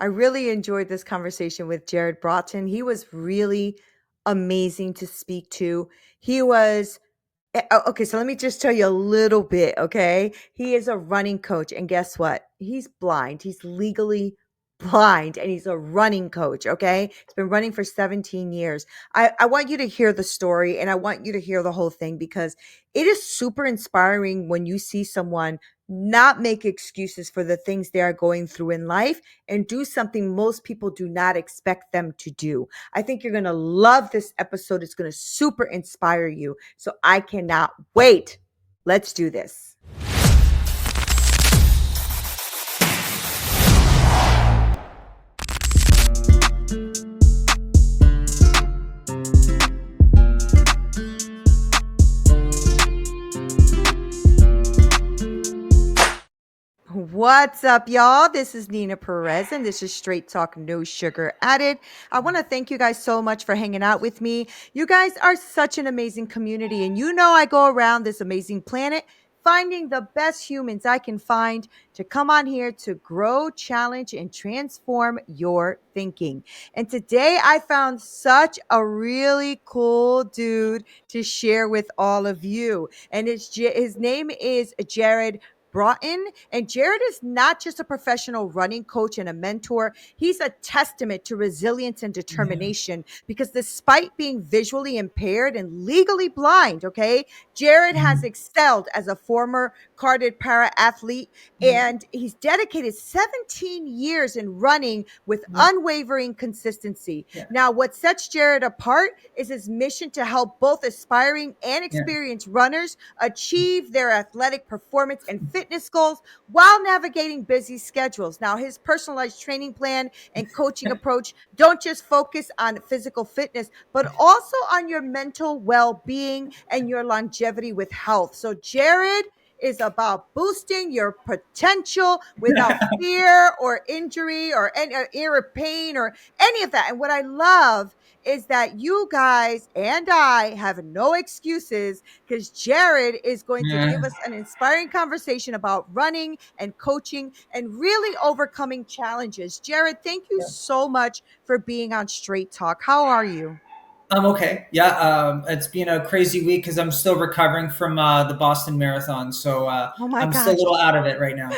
I really enjoyed this conversation with Jared Broughton. He was really amazing to speak to. He was okay, so let me just tell you a little bit, okay? He is a running coach, and guess what? He's blind. He's legally blind, and he's a running coach, okay? He's been running for 17 years. I want you to hear the story, and I want you to hear the whole thing because it is super inspiring when you see someone not make excuses for the things they are going through in life and do something most people do not expect them to do. I think you're going to love this episode. It's going to super inspire you. So I cannot wait. Let's do this. What's up, y'all? This is Neena Perez, and this is Straight Talk, No Sugar Added. I want to thank you guys so much for hanging out with me. You guys are such an amazing community, and you know I go around this amazing planet finding the best humans I can find to come on here to grow, challenge, and transform your thinking. And today I found such a really cool dude to share with all of you. And his name is Jared Broughton. And Jared is not just a professional running coach and a mentor. He's a testament to resilience and determination because despite being visually impaired and legally blind, okay, Jared has excelled as a former carded para athlete and he's dedicated 17 years in running with unwavering consistency. Now, what sets Jared apart is his mission to help both aspiring and experienced runners achieve their athletic performance and fitness goals while navigating busy schedules. Now, his personalized training plan and coaching approach don't just focus on physical fitness, but also on your mental well-being and your longevity with health. So Jared is about boosting your potential without fear or injury or any pain or any of that. And what I love is that you guys and I have no excuses because Jared is going to give us an inspiring conversation about running and coaching and really overcoming challenges. Jared, thank you so much for being on Straight Talk. How are you? I'm okay. Yeah, it's been a crazy week because I'm still recovering from the Boston Marathon, so Oh my I'm still a gosh. little out of it right now.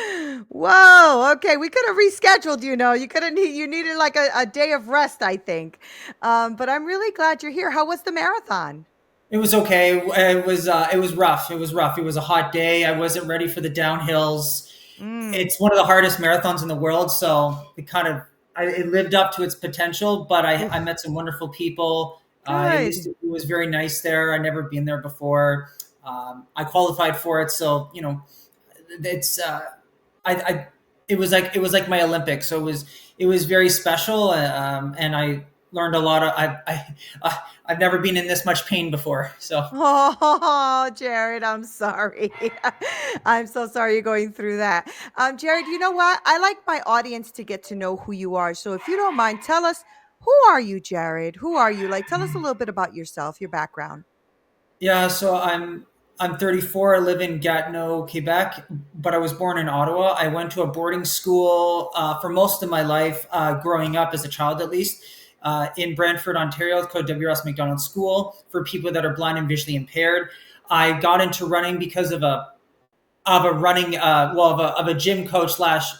Whoa. Okay. We could have rescheduled, you could have you needed like a day of rest, I think. But I'm really glad you're here. How was the marathon? It was okay. It was rough. It was rough. It was a hot day. I wasn't ready for the downhills. Mm, It's one of the hardest marathons in the world, so it lived up to its potential. But I oof, met some wonderful people. good. It was very nice there. I'd never been there before. I qualified for it, so it's I it was like my Olympics. So it was very special, and I learned a lot of I've never been in this much pain before. So Oh, Jared, I'm sorry. I'm so sorry you're going through that. Jared, you know what? I like my audience to get to know who you are. So if you don't mind, tell us, who are you, Jared? Who are you? Like, tell us a little bit about yourself, your background. yeah, so I'm 34. I live in Gatineau, Quebec, but I was born in Ottawa. I went to a boarding school for most of my life, growing up as a child at least, in Brantford, Ontario. It's called WS McDonald School for people that are blind and visually impaired. I got into running because of a running of a gym coach slash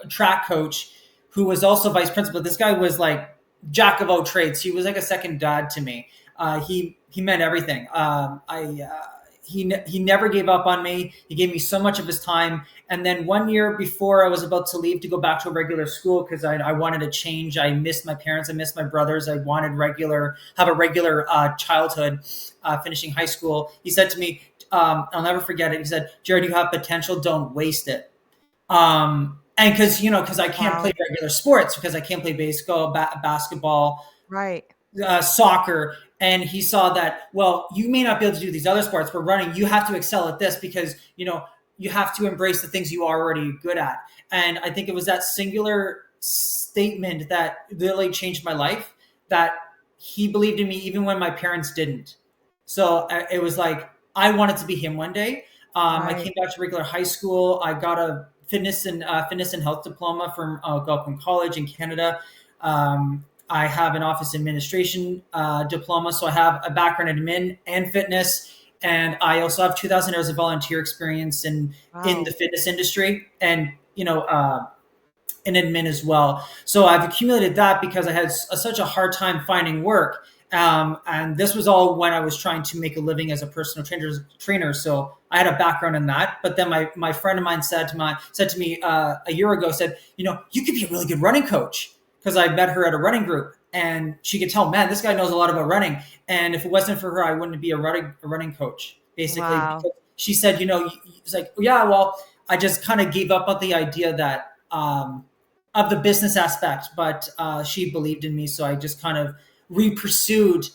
track coach who was also vice principal. This guy was like jack of all trades. He was like a second dad to me. He meant everything. He never gave up on me. He gave me so much of his time. And then one year before I was about to leave to go back to a regular school because I wanted a change. I missed my parents. I missed my brothers. I wanted have a regular childhood, finishing high school. He said to me, I'll never forget it. He said, "Jared, you have potential. Don't waste it." And because I can't play Wow. regular sports because I can't play baseball, basketball, Right. soccer. And he saw that, well, you may not be able to do these other sports, but running, you have to excel at this because, you have to embrace the things you are already good at. And I think it was that singular statement that really changed my life, that he believed in me even when my parents didn't. So it was like, I wanted to be him one day. I Right. came back to regular high school. I got a fitness and health diploma from Algonquin College in Canada. I have an office administration diploma, so I have a background in admin and fitness, and I also have 2,000 hours of volunteer experience in the Wow. fitness industry, and in admin as well. So I've accumulated that because I had such a hard time finding work. And this was all when I was trying to make a living as a personal trainer. So I had a background in that. But then my friend of mine said to me a year ago, said, you could be a really good running coach, because I met her at a running group, and she could tell, man, this guy knows a lot about running. And if it wasn't for her, I wouldn't be a running coach, basically, Wow. because she said, it's like, yeah, well, I just kind of gave up on the idea that of the business aspect, but she believed in me, so I just kind of re-pursued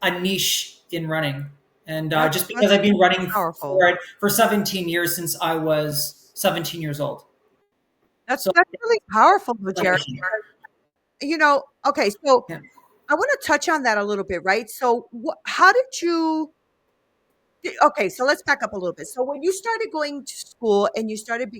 a niche in running, and just because That's I've been running powerful. for it for 17 years, since I was 17 years old. So That's really powerful, though, like a Jared. Okay, so yeah. I want to touch on that a little bit, right? So, how did you? Okay, so let's back up a little bit. So, when you started going to school and you started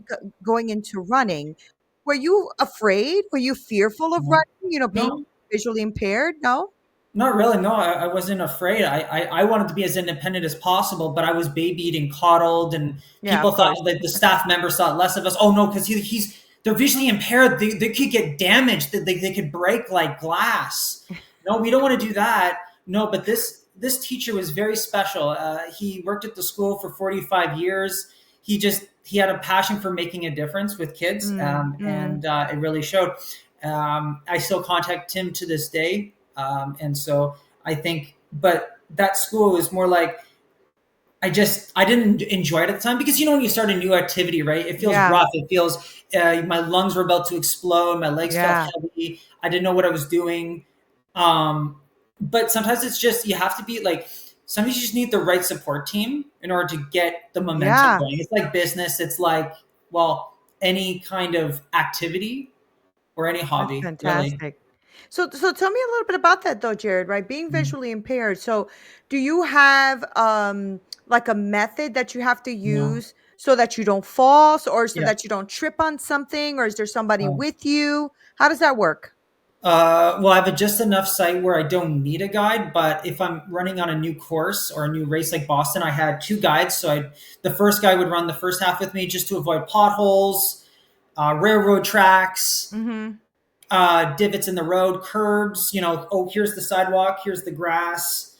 going into running, were you afraid? Were you fearful of No, running? Being no, visually impaired? No. not really. No, I wasn't afraid. I wanted to be as independent as possible, but I was babied and coddled, and Yeah, people of thought course. that the staff members thought less of us. Oh no, because they're visually impaired. They could get damaged. They could break like glass. No, we don't want to do that. No, but this teacher was very special. He worked at the school for 45 years. He had a passion for making a difference with kids, Mm, and mm, it really showed. I still contact him to this day, and so I think, but that school was more like, I didn't enjoy it at the time, because when you start a new activity, right? It feels yeah, rough. It feels my lungs were about to explode. My legs felt yeah, heavy. I didn't know what I was doing. Um, but sometimes it's just, you have to be like, sometimes you just need the right support team in order to get the momentum yeah. going. It's like business. It's like, well, any kind of activity or any That's hobby, really. fantastic. So tell me a little bit about that though, Jared, right? Being Mm. visually impaired. So do you have like a method that you have to No. use so that you don't fall, or so Yeah. that you don't trip on something, or is there somebody Uh, with you? How does that work? well, I have a just enough site where I don't need a guide, but if I'm running on a new course or a new race like Boston, I had two guides. So the first guy would run the first half with me, just to avoid potholes, railroad tracks, Mhm. divots in the road, curbs. Oh, here's the sidewalk, here's the grass,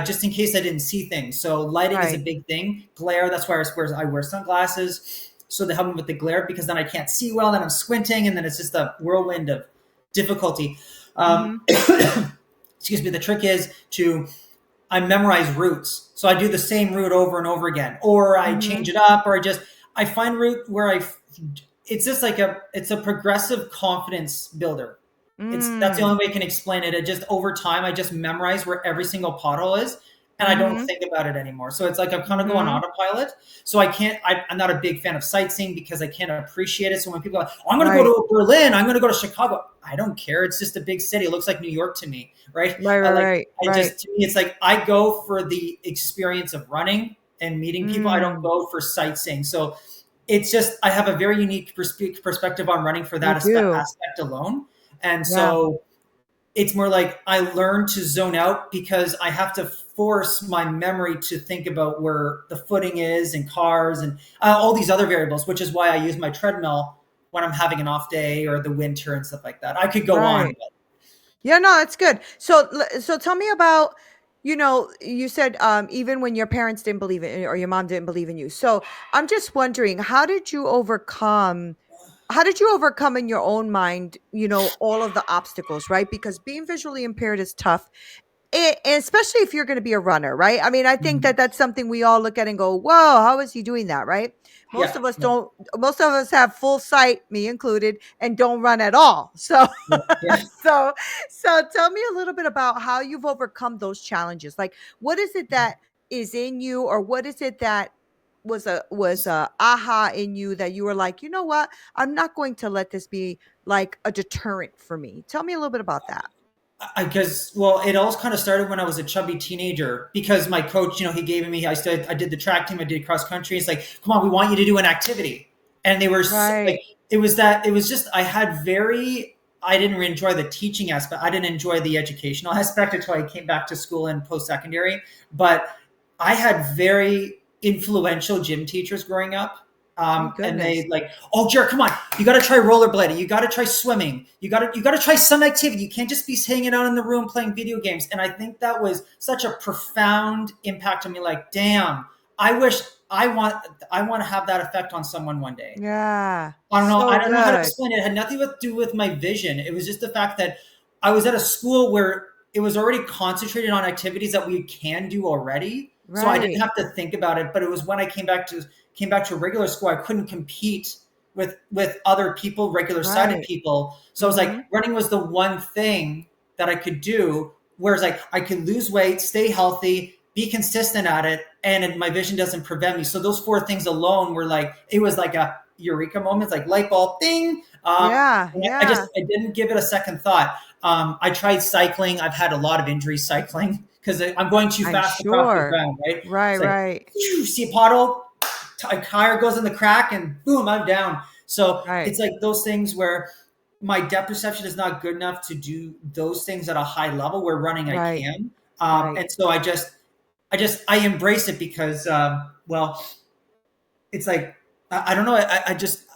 just in case I didn't see things. So lighting is a Right. big thing. Glare. That's why I wear sunglasses, so they help me with the glare, because then I can't see well. Then I'm squinting, and then it's just a whirlwind of difficulty. Mhm. Excuse me. The trick is to I memorize routes, so I do the same route over and over again, or I change Mhm. it up, or I find route where it's just like it's a progressive confidence builder. That's the Mm. only way I can explain it. It just, over time, I just memorize where every single pothole is, and I don't Mhm. think about it anymore. So it's like I'm kind of going Mhm. autopilot. So I'm not a big fan of sightseeing, because I can't appreciate it. So when people are like, oh, I'm going to go Right. to Berlin, I'm going to go to Chicago, I don't care. It's just a big city. It looks like New York to me, right? Right, right, Like, right, right. to me, it's like I go for the experience of running and meeting people. I don't Mm. go for sightseeing. So it's just, I have a very unique perspective on running for You that do. aspect alone. And Yeah. so it's more like I learn to zone out, because I have to force my memory to think about where the footing is, and cars, and all these other variables, which is why I use my treadmill when I'm having an off day, or the winter and stuff like that. I could go on, Right. Yeah, no, that's good. So tell me about, you said even when your parents didn't believe it, or your mom didn't believe in you. So I'm just wondering, how did you overcome in your own mind, all of the obstacles, right? Because being visually impaired is tough. And especially if you're gonna be a runner, right? I mean, I think but that that's something we all look at and go, "Whoa, how is he doing that?" Right? Most yeah, of us yeah, don't most of us have full sight, me included, and don't run at all. So yeah, yeah. so so tell me a little bit about how you've overcome those challenges. Like, what is it that is in you, or what is it that was a aha in you that you were like, "You know what? I'm not going to let this be like a deterrent for me." Tell me a little bit about that. I guess, well, it all kind of started when I was a chubby teenager, because my coach, he gave me, I did the track team, I did cross country. It's like, come on, we want you to do an activity. and they were like, Right. it was just, I didn't enjoy the teaching aspect. I didn't enjoy the educational aspect until I came back to school in post-secondary. But I had very influential gym teachers growing up. Oh And they goodness. like, oh, Jared, come on, you got to try rollerblading, you got to try swimming, you got to try some activity. You can't just be hanging out in the room playing video games. And I think that was such a profound impact on me. Like, damn, I wish I want to have that effect on someone one day. Yeah. I don't know. I So don't know how to good. explain it. It had nothing to do with my vision. It was just the fact that I was at a school where it was already concentrated on activities that we can do already. So I didn't Right. have to think about it. But it was when I came back to regular school, I couldn't compete with other people, regular sided Right. people. So I was like, Mm-hmm. running was the one thing that I could do. Whereas like I could lose weight, stay healthy, be consistent at it, and my vision doesn't prevent me. So those four things alone were like, it was like a eureka moment, like light bulb ding. Yeah. Yeah. I didn't give it a second thought. I tried cycling. I've had a lot of injuries cycling because I'm going too I'm fast across the sure. ground, right? Right. It's like, Right. see a puddle, a tire goes in the crack, and boom, I'm down. So Right. it's like those things where my depth perception is not good enough to do those things at a high level where running I Right. can. Right. And so I embrace it because, well, it's like, I don't know. I just,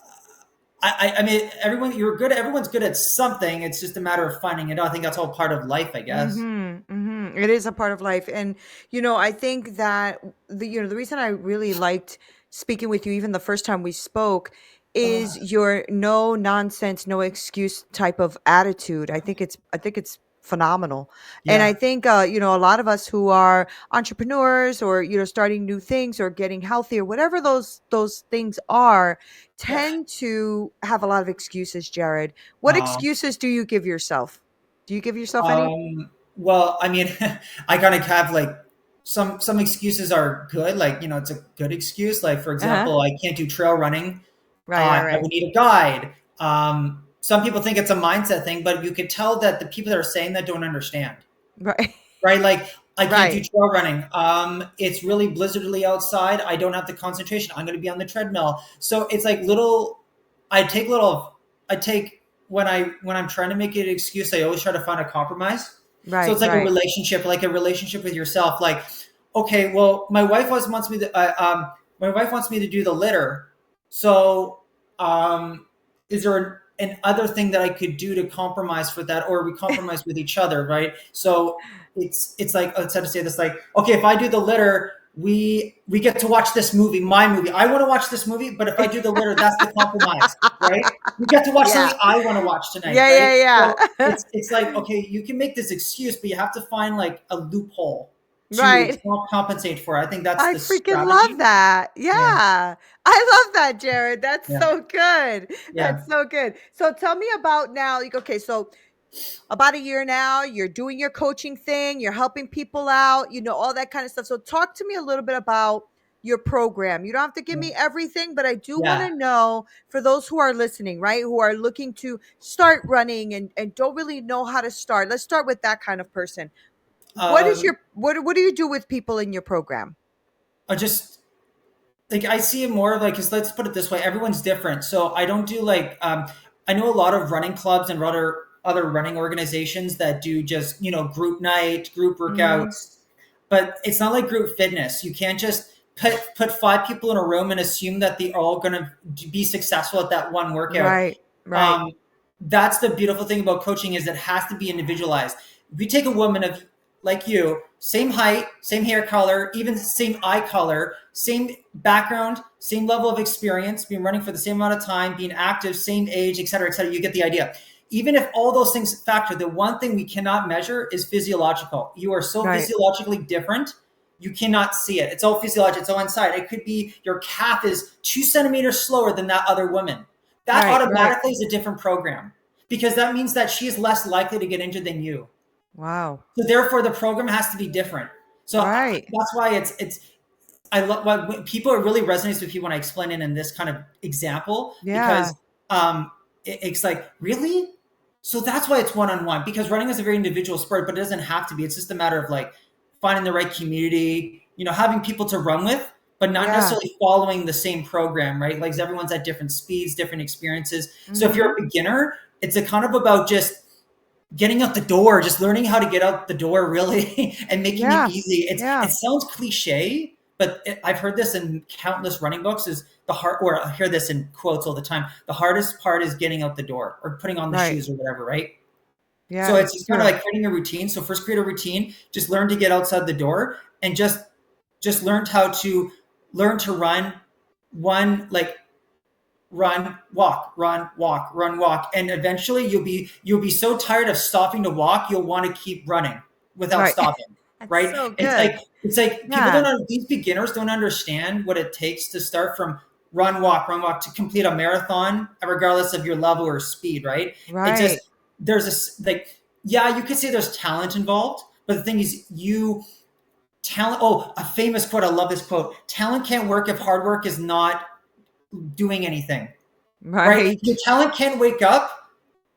I mean, everyone's good at something. It's just a matter of finding it out. I think that's all part of life, I guess. Mhm, mhm. It is a part of life, and, I think that the reason I really liked speaking with you even the first time we spoke is your no nonsense, no excuse type of attitude. I think it's phenomenal. And I Yeah. think, a lot of us who are entrepreneurs or, starting new things or getting healthy or whatever those things are, Yeah. tend to have a lot of excuses, Jared. What Um, excuses do you give yourself? Do you give yourself any? well, I mean, I kind of have like some excuses are good. Like, it's a good excuse. Like, for Uh-huh. example, I can't do trail running. Right, right, I right. would need a guide. Some people think it's a mindset thing, but you could tell that the people that are saying that don't understand, Right. right? Like, I can't do Right. trail running. It's really blizzardly outside. I don't have the concentration. I'm going to be on the treadmill. So it's like I take little, I take when I'm trying to make it an excuse, I always try to find a compromise. So Right, it's right. like a relationship with yourself. Like, okay, well, my wife always wants me to, my wife wants me to do the litter. So, is there an other thing that I could do to compromise for that, or we compromise with each other, right? So it's like, let's have to say this, like, okay, if I do the litter, we get to watch this movie, my movie. I want to watch this movie, but if I do the litter, that's the compromise, right? We get to watch Yeah. something I want to watch tonight, Yeah, right? yeah, So yeah. it's like, okay, you can make this excuse, but you have to find like a loophole to Right. compensate for it. I think that's I the freaking love strategy. that. Yeah. Yeah, I love that, Jared. That's yeah, so good. yeah. That's so good. So tell me about now, like, okay, so about a year now, you're doing your coaching thing, you're helping people out, all that kind of stuff. So talk to me a little bit about your program. You don't have to give Yeah. me everything, but I do want Yeah. to know for those who are listening, right? Who are looking to start running and don't really know how to start. Let's start with that kind of person. Um, What do you do with people in your program? I just like I see it more of like, because let's put it this way, everyone's different. So I don't do like I know a lot of running clubs and other running organizations that do just group night, group Mhm. workouts, but it's not like group fitness. You can't just put five people in a room and assume that they're all going to be successful at that one workout. Right. Right. um, that's the beautiful thing about coaching, is it has to be individualized. If you take a woman of like you, same height, same hair color, even same eye color, same background, same level of experience, been running for the same amount of time, being active, same age, et cetera, you get the idea. Even if all those things factor, the one thing we cannot measure is physiological. You are so Right. physiologically different, you cannot see it. It's all physiological, it's all inside. It could be your calf is 2 centimeters slower than that other woman. That Right. Right. automatically is a different program, because that means that she is less likely to get injured than you. Wow. So therefore, the program has to be different. So Right. that's why it's I love when people, it really resonates with people when I explain it in this kind of example, Yeah. because it's like, really. So that's why it's one on one, because running is a very individual sport, but it doesn't have to be. It's just a matter of like finding the right community, having people to run with. but not Yeah. necessarily following the same program, right? Like everyone's at different speeds, different experiences. So if you're Mhm. a beginner, it's a kind of about just getting out the door, just learning how to get out the door really and making it Yeah. easy. It Yeah. sounds cliche, but I've heard this in countless running books is the hard, or I hear this in quotes all the time. The hardest part is getting out the door or putting on the Right. shoes or whatever, right? Yeah, So it's it's just kind of true. like creating a routine. So first create a routine, just learn to get outside the door and just learn to run one like run, walk, run, walk, run, walk. And eventually you'll be so tired of stopping to walk, you'll want to keep running without Right. stopping. That's Right? so It's good. like it's like people Yeah. don't these beginners don't understand what it takes to start from run, walk to complete a marathon, regardless of your level or speed, right? It just Right. there's like yeah, you could say there's talent involved, but the thing is talent a famous quote, I love this quote. Talent can't work if hard work is not doing anything, right? Right. Your talent can't wake up.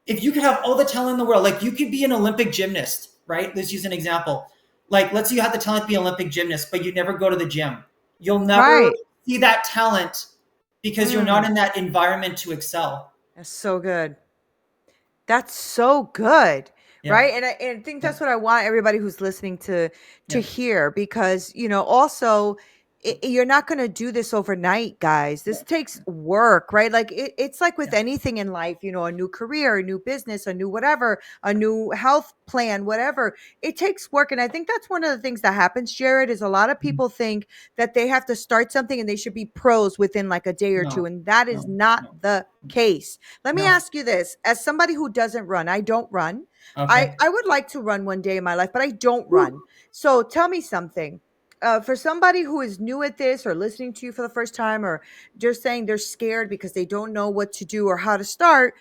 If you could have all the talent in the world, like you could be an Olympic gymnast, right? Let's use an example. Like, let's say you have the talent to be an Olympic gymnast, but you never go to the gym. You'll never Right. see that talent because you're not Mm, in that environment to excel. that's so good. That's so good, Yeah. right? And I think Yeah. that's what I want everybody who's listening to Yeah. hear because, also you're not going to do this overnight, guys. Yeah. This takes work, right? Like it's like with Yeah. anything in life, a new career, a new business, a new whatever, a new health plan, whatever. It takes work. And I think that's one of the things that happens, Jared, is a lot of Mhm. people think that they have to start something and they should be pros within like a day or two. No, And that is no, not no, the case. Let me no. ask you this. As somebody who doesn't run, I don't run. I, Okay. I would like to run one day in my life, but I don't Woo. run. So tell me something. For somebody who is new at this or listening to you for the first time or just saying they're scared because they don't know what to do or how to start,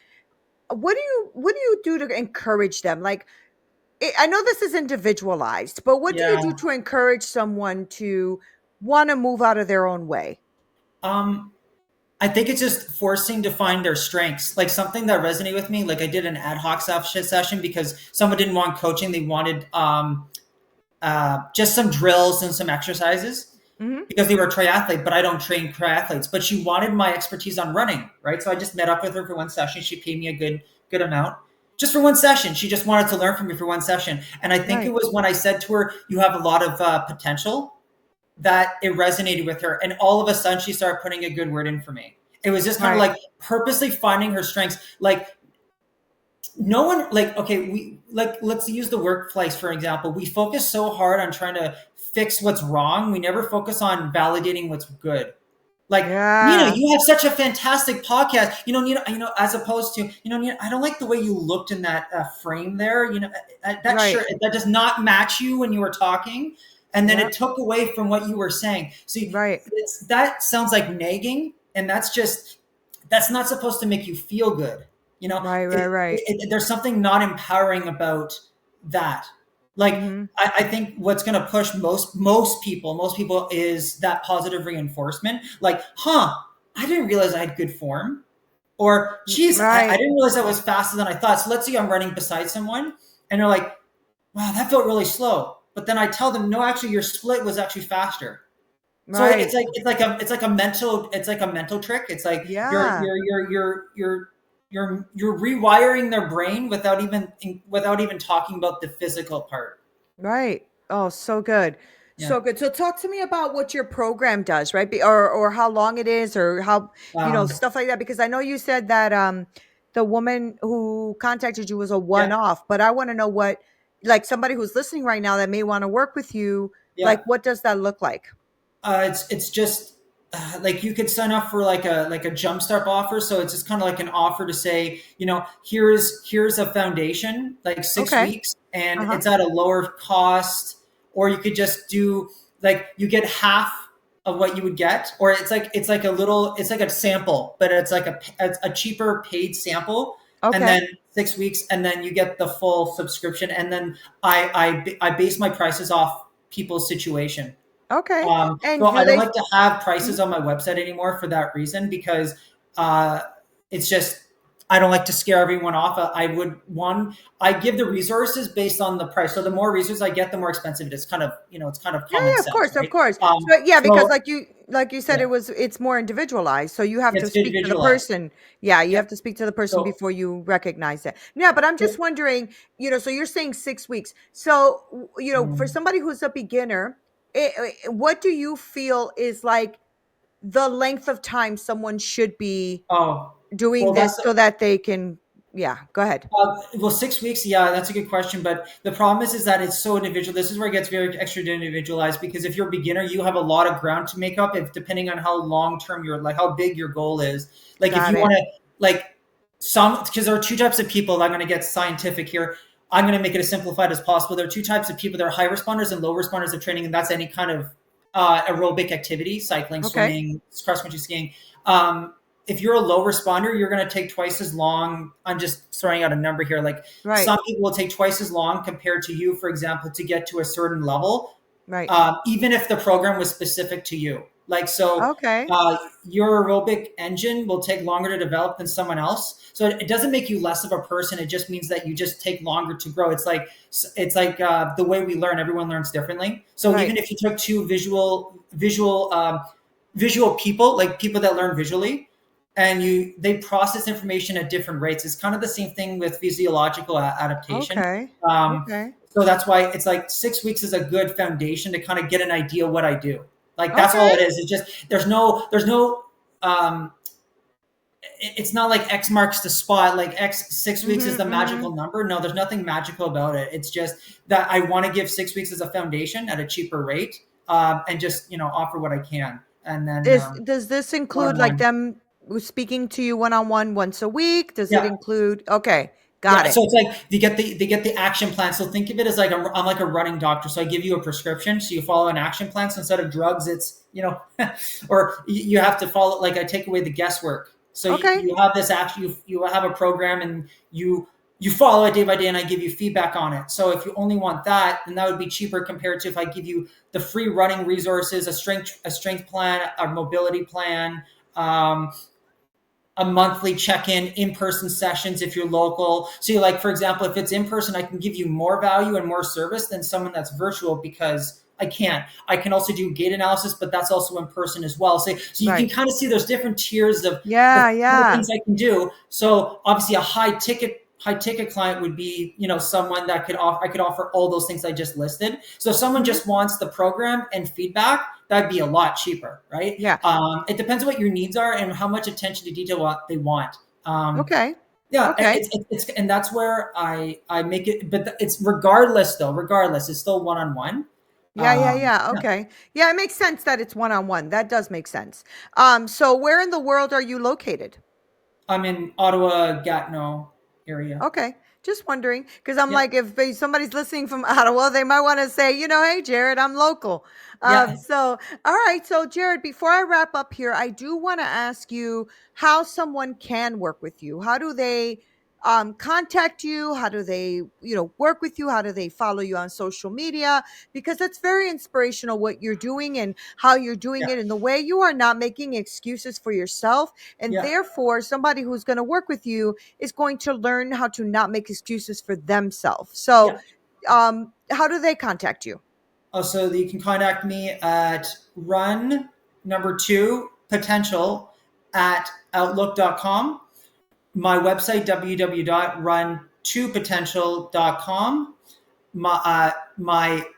what do you do to encourage them? Like I know this is individualized, but what do you do Yeah. to encourage someone to want to move out of their own way? Um, I think it's just forcing to find their strengths. Like something that resonated with me, like I did an ad hoc session because someone didn't want coaching. They wanted just some drills and some exercises Hmm. because they were a triathlete, but I don't train triathletes. But she wanted my expertise on running, right? So I just met up with her for one session. She paid me a good amount just for one session. She just wanted to learn from me for one session. And I think it Right, was when I said to her, "You have a lot of potential," that it resonated with her. And all of a sudden, she started putting a good word in for me. It was just kind of right, like purposely finding her strengths. Like no one like okay we like let's use the workplace for example. We focus so hard on trying to fix what's wrong, we never focus on validating what's good. Like, Nina, yeah, you have such a fantastic podcast, Nina, as opposed to, Nina, I don't like the way you looked in that frame there, that right, shirt that does not match you when you were talking, and then yeah, it took away from what you were saying. See, right, that sounds like nagging, and that's not supposed to make you feel good. You know, right, right, right. there's something not empowering about that. Like, Mhm. I think what's going to push most people is that positive reinforcement. Like, I didn't realize I had good form, or geez, I Right, didn't realize I was faster than I thought. So let's say I'm running beside someone, and they're like, wow, that felt really slow. But then I tell them, no, actually, your split was actually faster. So right. it's like a mental trick. It's like Yeah, you're rewiring their brain without even talking about the physical part. right. Oh, so good. Yeah. So good. So talk to me about what your program does, right? Or how long it is or how, Um, stuff like that because I know you said that the woman who contacted you was a yeah. one-off, but I want to know what like somebody who's listening right now that may want to work with you, like Yeah. what does that look like? It's just like you could sign up for like a jumpstart offer. So it's just kind of like an offer to say, here's a foundation, like six Okay. weeks, and Uh-huh. it's at a lower cost. Or you could just do like you get half of what you would get, or it's like a sample, but it's like a cheaper paid sample, and Okay. then 6 weeks, and then you get the full subscription, and then I base my prices off people's situation. Okay. So And I do don't they like to have Mhm. prices on my website anymore for that reason because uh, it's just I don't like to scare everyone off. I give the resources based on the price. So the more resources I get, the more expensive it is. Kind of, it's kind of Yeah, common yeah, of sense, course, of right? course. So yeah, because So like you said, yeah, it's more individualized. So you have to it's speak to the individualized. person. Yeah, you Yep. have to speak to the person So before you recognize it. Yeah, but I'm just wondering, so you're saying 6 weeks. So for mm, somebody who's a beginner, what do you feel is like the length of time someone should be oh, doing well, that's this so that they can? Yeah, go ahead. well, 6 weeks. Yeah, that's a good question. But the problem is that it's so individual. This is where it gets very extra individualized because if you're a beginner, you have a lot of ground to make up. If depending on how long term like how big your goal is. Like if Got you it. want to like because there are two types of people. I'm going to get scientific here. I'm going to make it as simplified as possible. There are two types of people. There are high responders and low responders of training, and that's any kind of aerobic activity, cycling, Okay. swimming, cross country skiing. Um, if you're a low responder, you're going to take twice as long. I'm just throwing out a number here. Like Right. some people will take twice as long compared to you, for example, to get to a certain level, Right. even if the program was specific to you. Like, so Okay. your aerobic engine will take longer to develop than someone else. So it doesn't make you less of a person. It just means that you just take longer to grow. It's like the way we learn. Everyone learns differently. So Right. even if you took two visual people, like people that learn visually, and they process information at different rates. It's kind of the same thing with physiological adaptation. Okay. Um, Okay. so that's why it's like 6 weeks is a good foundation to kind of get an idea what I do. Like that's all Okay. it is. It's just there's no um, it's not like X marks the spot. Like X 6 weeks is Mhm. the Mhm. magical number. No, there's nothing magical about it. It's just that I want to give 6 weeks as a foundation at a cheaper rate, and just offer what I can, and then Does this one include on like one. them speaking to you one on one once a week? Does it Yeah, include? Okay, got yeah. it. So it's like they get the action plan. So think of it as like I'm like a running doctor. So I give you a prescription, so you follow an action plan. So instead of drugs, it's or you have to follow. Like I take away the guesswork. So Okay, you have this action. You have a program, and you follow it day by day, and I give you feedback on it. So if you only want that, then that would be cheaper compared to if I give you the free running resources, a strength plan, a mobility plan. A monthly check-in in-person sessions if you're local. So you like, for example, if it's in person, I can give you more value and more service than someone that's virtual because I can also do gait analysis, but that's also in person as well. So you can right. kind of see there's different tiers of the Yeah, kind of yeah. things I can do. So obviously a high ticket client would be someone that I could offer all those things I just listed. So if someone Mhm. just wants the program and feedback, that'd be a lot cheaper, right? Yeah. It depends on what your needs are and how much attention to detail what they want. um, Okay. yeah, Okay. it's and that's where I make it, but it's regardless it's still one-on-one. Yeah, yeah, yeah. Yeah, Okay. Yeah, it makes sense that it's one on one. That does make sense. So where in the world are you located? I'm in Ottawa Gatineau area. Okay. Just wondering, because I'm Yeah, like, if somebody's listening from Ottawa, they might want to say, hey, Jared, I'm local. yeah. All right. So, Jared, before I wrap up here, I do want to ask you how someone can work with you. How do they contact you? How do they, work with you? How do they follow you on social media? Because it's very inspirational what you're doing and how you're doing Yeah, it, and the way you are not making excuses for yourself. And yeah, therefore, somebody who's going to work with you is going to learn how to not make excuses for themselves. So, yeah. how do they contact you? Also, you can contact me at run number two potential at outlook.com. My website www.run2potential.com. My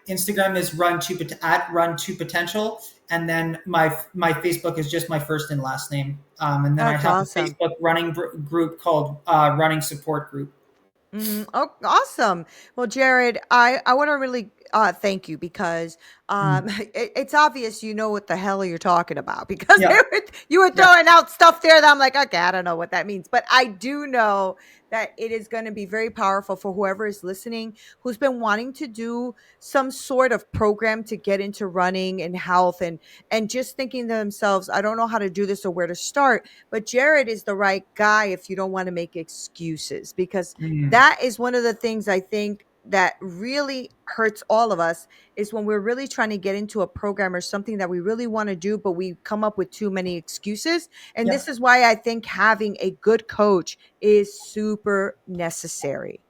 Instagram is run2potential, and then my Facebook is just my first and last name. And then I That's have a awesome. Facebook running group called Running Support Group. Oh, awesome. Well, Jared, I want to really thank you because Mm. it's obvious you know what the hell you're talking about because Yeah, you were yeah, throwing out stuff there that I'm like, okay, I don't know what that means, but I do know that it is going to be very powerful for whoever is listening who's been wanting to do some sort of program to get into running and health, and just thinking to themselves, I don't know how to do this or where to start. But Jared is the right guy if you don't want to make excuses, because mm, that is one of the things I think. that really hurts all of us is when we're really trying to get into a program or something that we really want to do, but we come up with too many excuses. And this Yep. is why I think having a good coach is super necessary.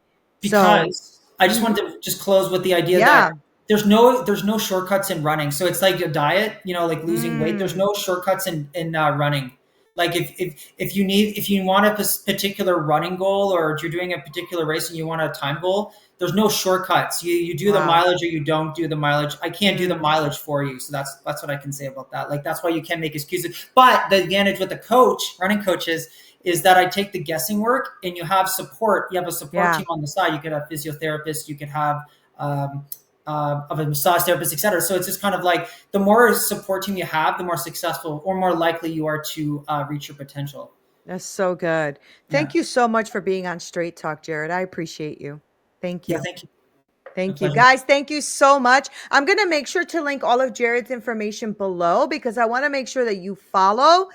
So, Because I just mhm, wanted to just close with the idea that yeah. there's no shortcuts in running. So it's like a diet, like losing weight. There's Mm, no shortcuts in running. Like if you want a particular running goal, or if you're doing a particular race and you want a time goal, there's no shortcuts. You do the wow. mileage or you don't do the mileage. I can't do the Mm, mileage for you, so that's what I can say about that. Like that's why you can't make excuses. But the advantage with the coach, running coaches, is that I take the guessing work and you have support. You have a support yeah. team on the side. You could have physiotherapists, you could have um, of a massage therapist, etc. So it's just kind of like the more support team you have, the more successful or more likely you are to reach your potential. That's so good. Yeah. Thank you so much for being on Straight Talk, Jared. I appreciate you. Thank Yeah. you. Thank you. My Thank you. pleasure. Guys, thank you so much. I'm going to make sure to link all of Jared's information below because I want to make sure that you follow.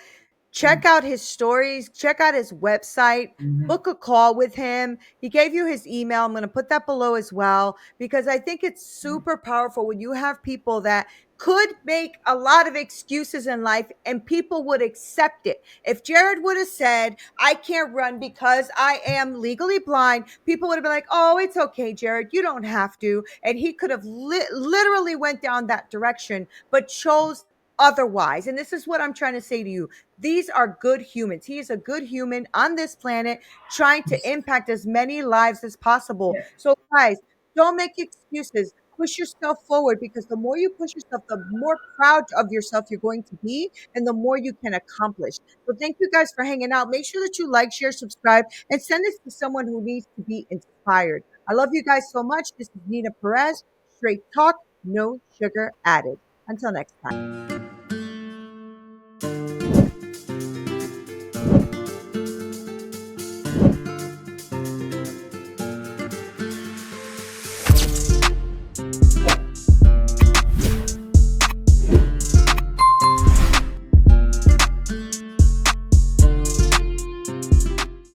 Check out his stories, check out his website, Mm-hmm. book a call with him. He gave you his email. I'm going to put that below as well because I think it's super powerful when you have people that could make a lot of excuses in life and people would accept it. If Jared would have said, I can't run because I am legally blind, people would have been like, oh, it's okay, Jared, you don't have to. And he could have literally went down that direction, but chose otherwise. And this is what I'm trying to say to you. These are good humans. He is a good human on this planet trying to impact as many lives as possible. Yeah. So, guys, don't make excuses. Push yourself forward because the more you push yourself, the more proud of yourself you're going to be and the more you can accomplish. So, thank you guys for hanging out. Make sure that you like, share, subscribe, and send this to someone who needs to be inspired. I love you guys so much. This is Neena Perez, Straight Talk, no sugar added. Until next time.